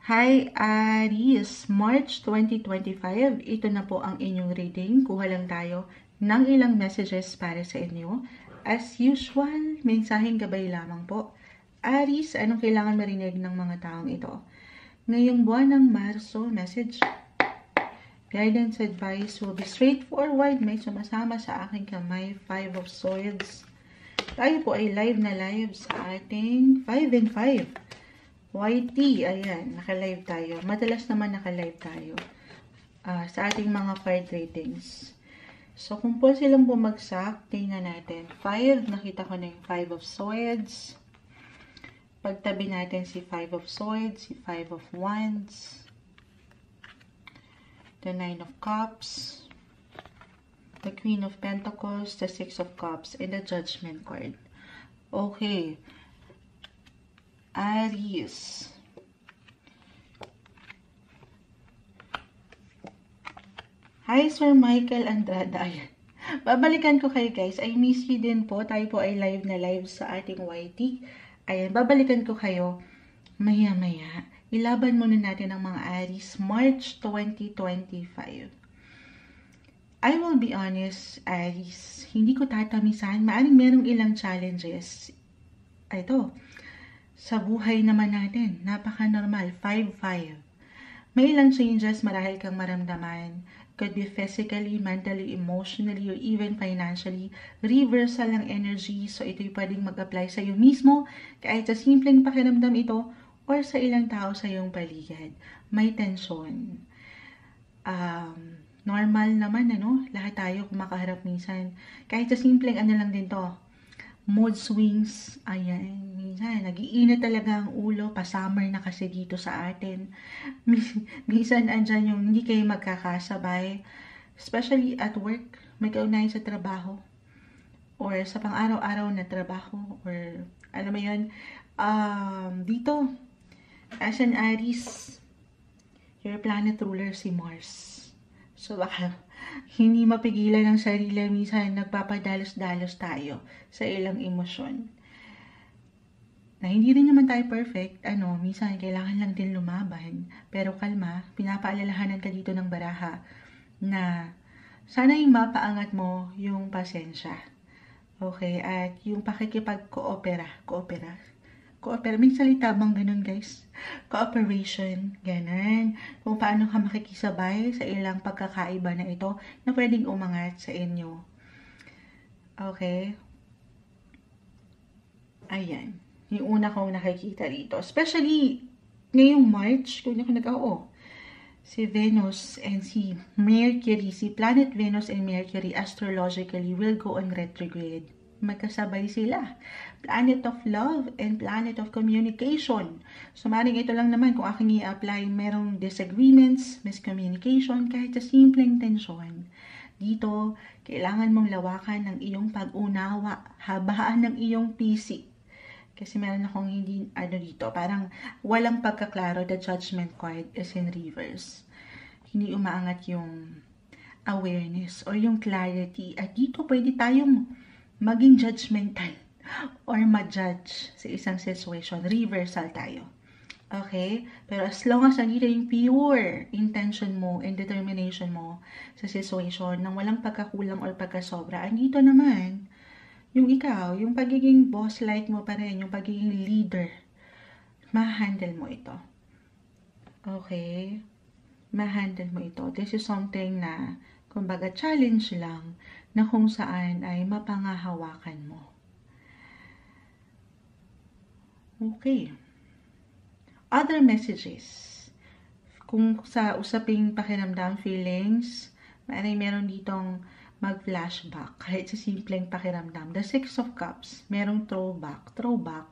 Hi Aries, March 2025. Ito na po ang inyong reading. Kuha lang tayo ng ilang messages para sa inyo. As usual, mensaheng gabay lamang po. Aries, anong kailangan marinig ng mga taong ito? Ngayong buwan ng Marso, message, guidance, advice will be straightforward. May sumasama sa aking kamay, 5 of Swords. Tayo po ay live na live sa ating 5 and 5. YT, ayan, naka-live tayo. Madalas naman naka-live tayo sa ating mga card ratings. So, kung po silang bumagsak, tingnan natin. 5, nakita ko na yung 5 of Swords. Pagtabi natin si 5 of Swords, si 5 of Wands, the 9 of Cups, the Queen of Pentacles, the 6 of Cups, and the Judgment card. Okay. Aries. Hi, Sir Michael Andrada. Ayan. Babalikan ko kayo, guys. I miss you din po. Tayo po ay live na live sa ating YT. Ayan, babalikan ko kayo maya-maya. Ilaban muna natin ang mga Aries, March 2025. I will be honest, Aries, hindi ko tatamisan. Maaring merong ilang challenges. Ito, sa buhay naman natin, napaka-normal, 5-5. May ilang changes marahil kang maramdaman. Could be physically, mentally, emotionally, or even financially. Reversal ng energy, so ito'y pwedeng mag-apply sa iyo mismo, kahit sa simpleng pakiramdam ito, or sa ilang tao sa iyong paligid. May tensyon. Normal naman, ano? Lahat tayo kumakaharap minsan. Kahit sa simpleng ano lang din to, mood swings, ayan, minsan, nag-iinit talaga ang ulo, pa-summer na kasi dito sa atin. Minsan, andyan yung hindi kayo magkakasabay, especially at work, may kaugnayan sa trabaho, or sa pang-araw-araw na trabaho, or, alam mo yun, dito, as an Aries, your planet ruler si Mars. So, baka hindi mapigilan ng sarili, minsan nagpapadalos-dalos tayo sa ilang emosyon. Na hindi rin naman tayo perfect, minsan kailangan lang din lumaban. Pero kalma, pinapaalalahanan ka dito ng baraha na sana'y mapaangat mo yung pasensya. Okay, at yung pakikipag-coopera, may salita bang ganun, guys? Cooperation, ganun. Kung paano ka makikisabay sa ilang pagkakaiba na ito na pwedeng umangat sa inyo. Okay? Ayan. Yung una kong nakikita dito. Especially, ngayong March, kung si Venus and si Mercury, si planet Venus and Mercury astrologically will go on retrograde. Magkasabay sila. Planet of love and planet of communication. So, maring ito lang naman kung aking i-apply, merong disagreements, miscommunication, kahit sa simpleng tensyon. Dito, kailangan mong lawakan ng iyong pag-unawa, habaan ng iyong PC. Kasi meron akong hindi, dito, parang walang pagkaklaro. The Judgment card is in reverse. Hindi umaangat yung awareness or yung clarity. At dito, pwede tayong maging judgmental or ma-judge sa isang situation. Reversal tayo. Okay? Pero as long as nandito yung pure intention mo and determination mo sa situation nang walang pagkakulang or pagkasobra, andito naman yung ikaw, yung pagiging boss-like mo pa rin, yung pagiging leader, ma-handle mo ito. Okay? Ma-handle mo ito. This is something na, kumbaga, challenge lang na kung saan ay mapangahawakan mo. Okay. Other messages. Kung sa usaping pakiramdam, feelings, meron ditong mag-flashback, kahit sa simpleng pakiramdam. The 6 of Cups, merong throwback.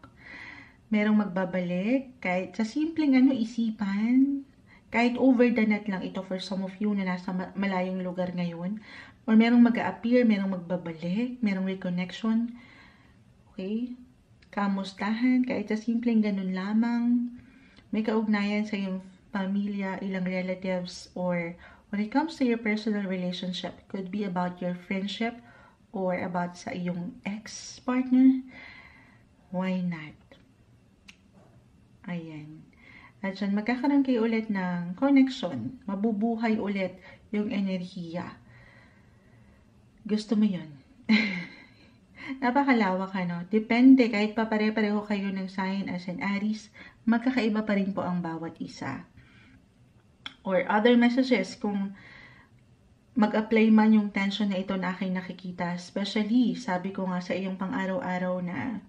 Merong magbabalik, kahit sa simpleng isipan, kahit over the net lang ito for some of you na nasa malayong lugar ngayon, or merong mag-a-appear, merong magbabalik, merong reconnection, okay? Kamustahan, kahit sa simpleng ganun lamang, may kaugnayan sa iyong pamilya, ilang relatives, or when it comes to your personal relationship, could be about your friendship or about sa iyong ex-partner. Why not? Ayan. At dyan, magkakaroon kayo ulit ng connection. Mabubuhay ulit yung enerhiya. Gusto mo yun? Napakalawak, ano? Depende, kahit pa pare-pareho kayo ng sign as an Aries, magkakaiba pa rin po ang bawat isa. Or other messages, kung mag-apply man yung tension na ito na aking nakikita, especially, sabi ko nga sa iyong pang-araw-araw na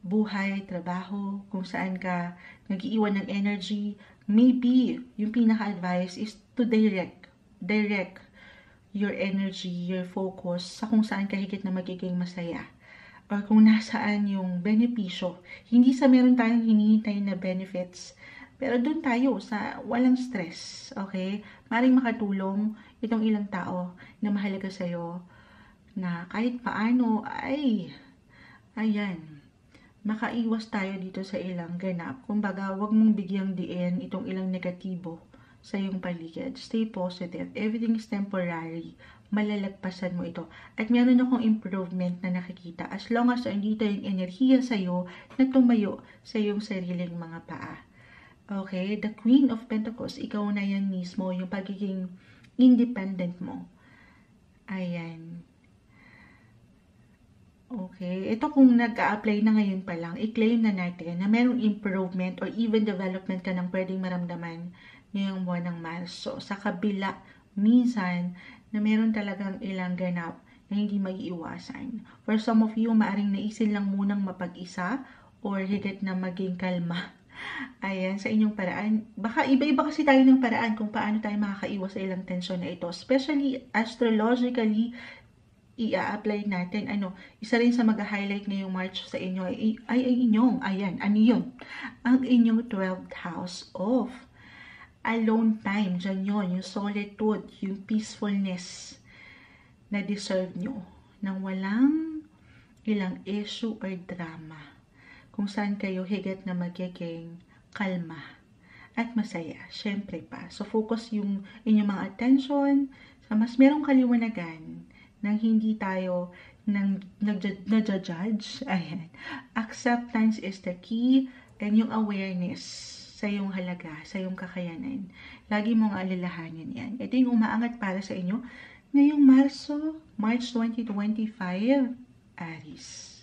buhay, trabaho, kung saan ka nag-iiwan ng energy, maybe yung pinaka-advice is to direct your energy, your focus sa kung saan ka higit na magiging masaya. Or kung nasaan yung benepisyo. Hindi sa meron tayong hinihintay na benefits, pero doon tayo sa walang stress, okay? Maring makatulong itong ilang tao na mahalaga sa'yo na kahit paano ay, ayan, makaiwas tayo dito sa ilang ganap. Kumbaga, wag mong bigyang diin itong ilang negatibo sa iyong paligid. Stay positive. Everything is temporary. Malalagpasan mo ito. At meron akong improvement na nakikita as long as andito yung enerhiya sa'yo na tumayo sa iyong sariling mga paa. Okay? The Queen of Pentacles, ikaw na yan mismo, yung pagiging independent mo. Ayan. Okay, ito kung nag-a-apply na ngayon pa lang, i-claim na natin na merong improvement or even development ka ng pwedeng maramdaman ngayong buwan ng Marso. Sa kabila, minsan, na meron talagang ilang ganap na hindi maiiwasan. For some of you, maaring naisin lang munang mapag-isa or higit na maging kalma. Ayan, sa inyong paraan. Baka iba-iba kasi tayo ng paraan kung paano tayo makakaiwas sa ilang tensyon na ito. Especially, astrologically, i-apply natin, isa rin sa mag-highlight ngayong March sa inyo ay inyong, ayan, ano yun? Ang inyong 12th house of alone time, dyan yun, yung solitude, yung peacefulness na deserve nyo, nang walang ilang issue or drama, kung saan kayo higit na magiging kalma at masaya, syempre pa. So, focus yung inyong mga attention sa mas merong kaliwanagan, nang hindi tayo nag-judge. Ayan. Acceptance is the key, and yung awareness sa iyong halaga, sa iyong kakayanan. Lagi mong alalahanin yan. Ito yung umaangat para sa inyo ngayong March 2025, Aries.